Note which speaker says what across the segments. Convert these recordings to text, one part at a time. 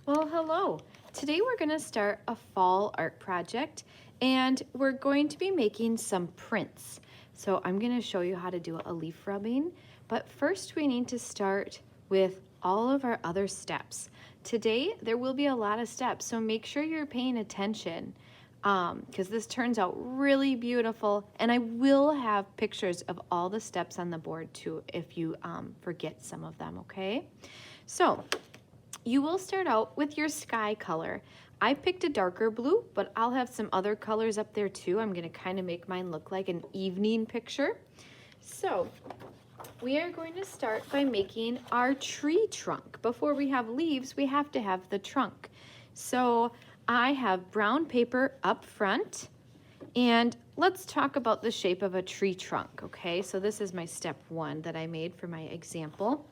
Speaker 1: Well, hello. Today we're going to start a fall art project and we're going to be making some prints. So I'm going to show you how to do a leaf rubbing, but first we need to start with all of our other steps. Today there will be a lot of steps, so make sure you're paying attention because this turns out really beautiful, and I will have pictures of all the steps on the board too if you forget some of them, okay? So you will start out with your sky color. I picked a darker blue, but I'll have some other colors up there too. I'm gonna kind of make mine look like an evening picture. So we are going to start by making our tree trunk. Before we have leaves, we have to have the trunk. So I have brown paper up front, and let's talk about the shape of a tree trunk, okay? So this is my step one that I made for my example.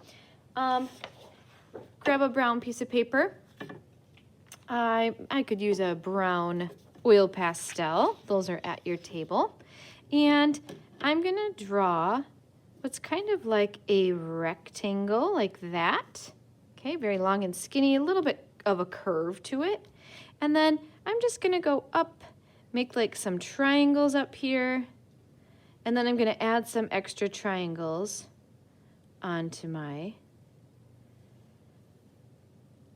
Speaker 1: Grab a brown piece of paper. I could use a brown oil pastel. Those are at your table. And I'm gonna draw what's kind of like a rectangle like that. Okay, very long and skinny, a little bit of a curve to it. And then I'm just gonna go up, make like some triangles up here. And then I'm gonna add some extra triangles onto my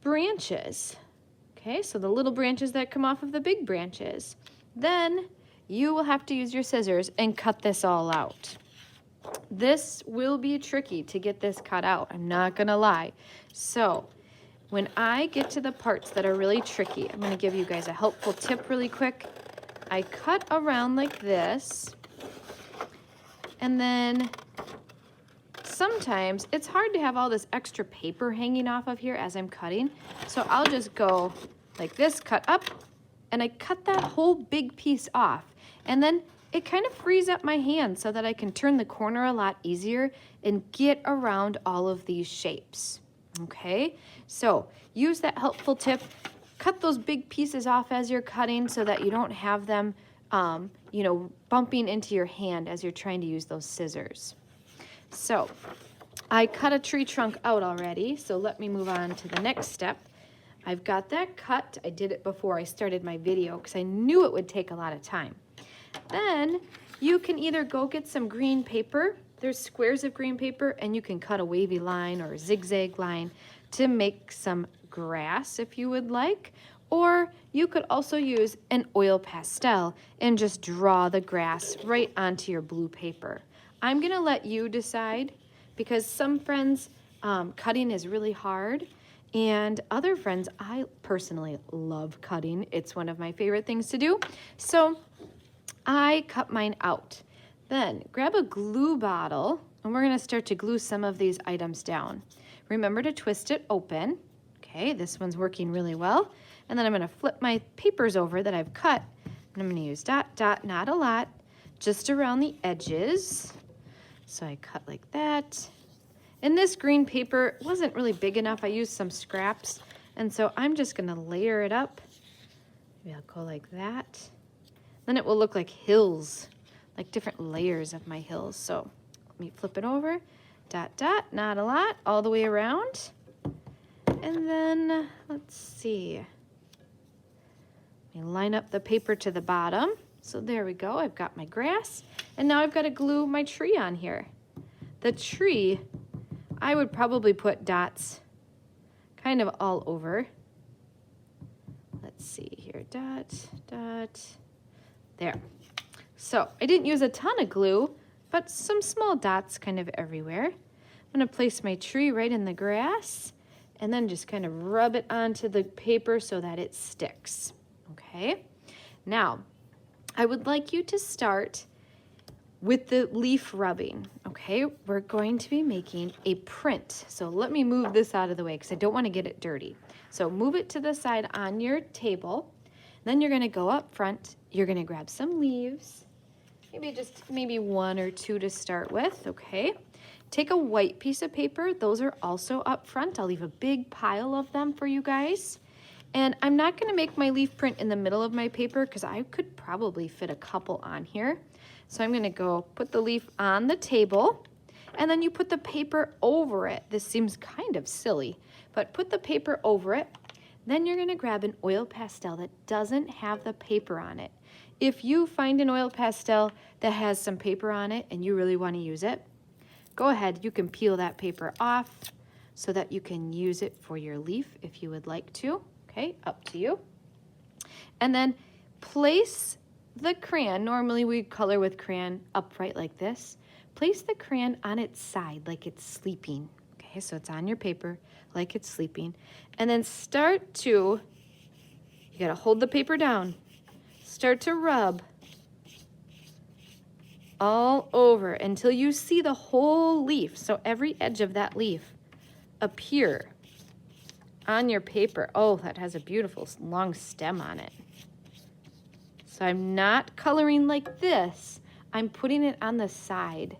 Speaker 1: branches. Okay, so the little branches that come off of the big branches. Then you will have to use your scissors and cut this all out. This will be tricky to get this cut out, I'm not gonna lie. So when I get to the parts that are really tricky, I'm gonna give you guys a helpful tip really quick. I cut around like this, and then sometimes it's hard to have all this extra paper hanging off of here as I'm cutting. So I'll just go like this, cut up, and I cut that whole big piece off. And then it kind of frees up my hand so that I can turn the corner a lot easier and get around all of these shapes. Okay, so use that helpful tip. Cut those big pieces off as you're cutting so that you don't have them, bumping into your hand as you're trying to use those scissors. So I cut a tree trunk out already, so let me move on to the next step. I've got that cut. I did it before I started my video because I knew it would take a lot of time. Then you can either go get some green paper. There's squares of green paper, and you can cut a wavy line or a zigzag line to make some grass if you would like. Or you could also use an oil pastel and just draw the grass right onto your blue paper. I'm gonna let you decide because some friends, cutting is really hard, and other friends, I personally love cutting. It's one of my favorite things to do. So I cut mine out. Then grab a glue bottle, and we're gonna start to glue some of these items down. Remember to twist it open. Okay, this one's working really well. And then I'm gonna flip my papers over that I've cut, and I'm gonna use dot, dot, not a lot, just around the edges. So I cut like that. And this green paper wasn't really big enough. I used some scraps. And so I'm just gonna layer it up. Maybe I'll go like that. Then it will look like hills, like different layers of my hills. So let me flip it over. Dot, dot, not a lot, all the way around. And then, let's see. Let me line up the paper to the bottom. So there we go, I've got my grass. And now I've got to glue my tree on here. The tree, I would probably put dots kind of all over. Let's see here, dot, dot, there. So I didn't use a ton of glue, but some small dots kind of everywhere. I'm gonna place my tree right in the grass and then just kind of rub it onto the paper so that it sticks, okay? Now, I would like you to start with the leaf rubbing, okay? We're going to be making a print. So let me move this out of the way because I don't want to get it dirty. So move it to the side on your table. Then you're gonna go up front. You're gonna grab some leaves, maybe one or two to start with, okay? Take a white piece of paper. Those are also up front. I'll leave a big pile of them for you guys. And I'm not gonna make my leaf print in the middle of my paper because I could probably fit a couple on here. So I'm gonna go put the leaf on the table, and then you put the paper over it. This seems kind of silly, but put the paper over it. Then you're gonna grab an oil pastel that doesn't have the paper on it. If you find an oil pastel that has some paper on it and you really wanna use it, go ahead, you can peel that paper off so that you can use it for your leaf if you would like to, okay, up to you. And then place the crayon, normally we color with crayon upright like this. Place the crayon on its side like it's sleeping, okay, so it's on your paper like it's sleeping. And then start to, you gotta hold the paper down, start to rub all over until you see the whole leaf, so every edge of that leaf appear on your paper. Oh, that has a beautiful long stem on it. So I'm not coloring like this, I'm putting it on the side.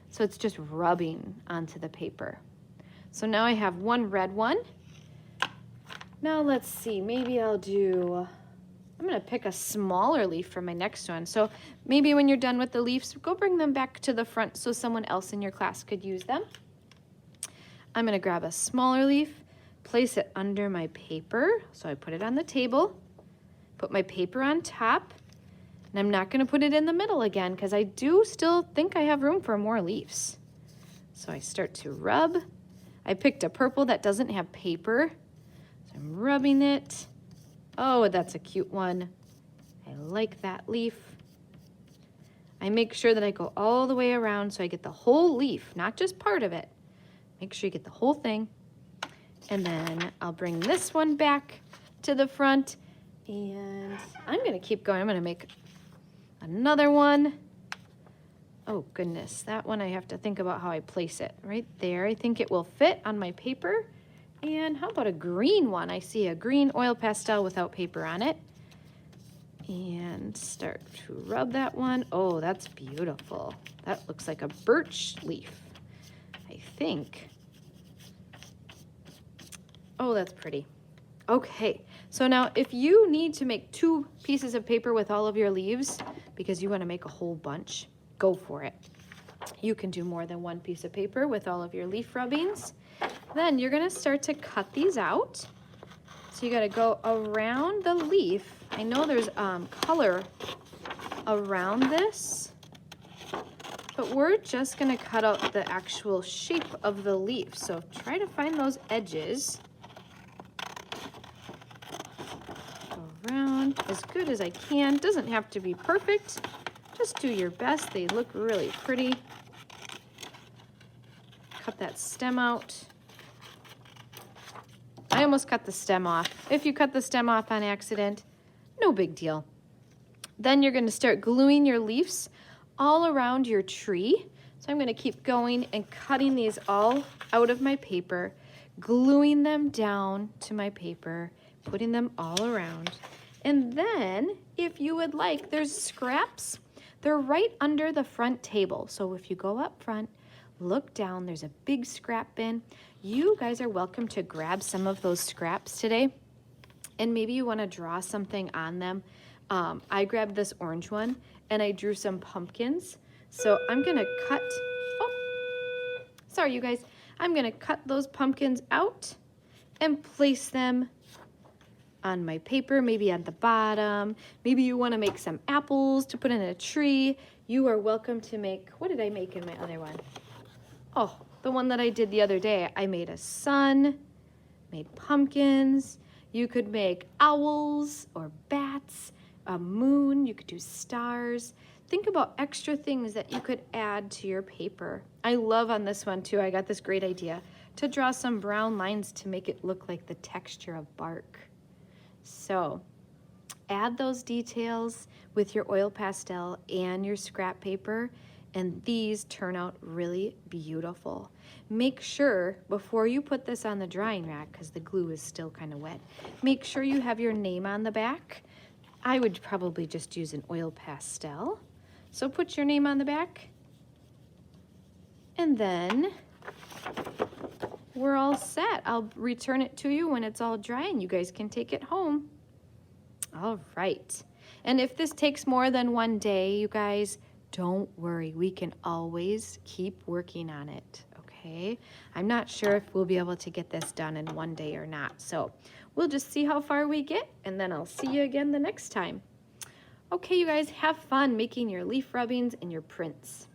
Speaker 1: So it's just rubbing onto the paper. So now I have one red one. Now let's see, maybe I'm gonna pick a smaller leaf for my next one. So maybe when you're done with the leaves, go bring them back to the front so someone else in your class could use them. I'm gonna grab a smaller leaf, place it under my paper. So I put it on the table, put my paper on top, and I'm not gonna put it in the middle again because I do still think I have room for more leaves. So I start to rub. I picked a purple that doesn't have paper, so I'm rubbing it. Oh, that's a cute one. I like that leaf. I make sure that I go all the way around so I get the whole leaf, not just part of it. Make sure you get the whole thing. And then I'll bring this one back to the front, and I'm gonna keep going. I'm gonna make another one. Oh goodness, that one I have to think about how I place it. Right there, I think it will fit on my paper. And how about a green one? I see a green oil pastel without paper on it. And start to rub that one. Oh, that's beautiful. That looks like a birch leaf, I think. Oh, that's pretty. Okay, so now if you need to make 2 pieces of paper with all of your leaves because you want to make a whole bunch, go for it. You can do more than 1 piece of paper with all of your leaf rubbings. Then you're gonna start to cut these out. So you gotta go around the leaf. I know there's color around this, but we're just gonna cut out the actual shape of the leaf. So try to find those edges. Around as good as I can. Doesn't have to be perfect. Just do your best. They look really pretty. Cut that stem out. I almost cut the stem off. If you cut the stem off on accident, no big deal. Then you're going to start gluing your leaves all around your tree. So I'm going to keep going and cutting these all out of my paper, gluing them down to my paper, putting them all around. And then, if you would like, there's scraps. They're right under the front table. So if you go up front, look down, there's a big scrap bin. You guys are welcome to grab some of those scraps today. And maybe you want to draw something on them. I grabbed this orange one and I drew some pumpkins. So I'm going to cut, oh, sorry you guys. I'm going to cut those pumpkins out and place them on my paper, maybe at the bottom. Maybe you want to make some apples to put in a tree. You are welcome to make, what did I make in my other one? Oh, the one that I did the other day. I made a sun, made pumpkins. You could make owls or bats, a moon. You could do stars. Think about extra things that you could add to your paper. I love on this one too, I got this great idea to draw some brown lines to make it look like the texture of bark. So add those details with your oil pastel and your scrap paper, and these turn out really beautiful. Make sure before you put this on the drying rack, because the glue is still kind of wet, make sure you have your name on the back. I would probably just use an oil pastel. So put your name on the back, and then we're all set. I'll return it to you when it's all dry and you guys can take it home. All right. And if this takes more than one day, you guys, don't worry. We can always keep working on it, okay? I'm not sure if we'll be able to get this done in one day or not. So we'll just see how far we get, and then I'll see you again the next time. Okay, you guys, have fun making your leaf rubbings and your prints.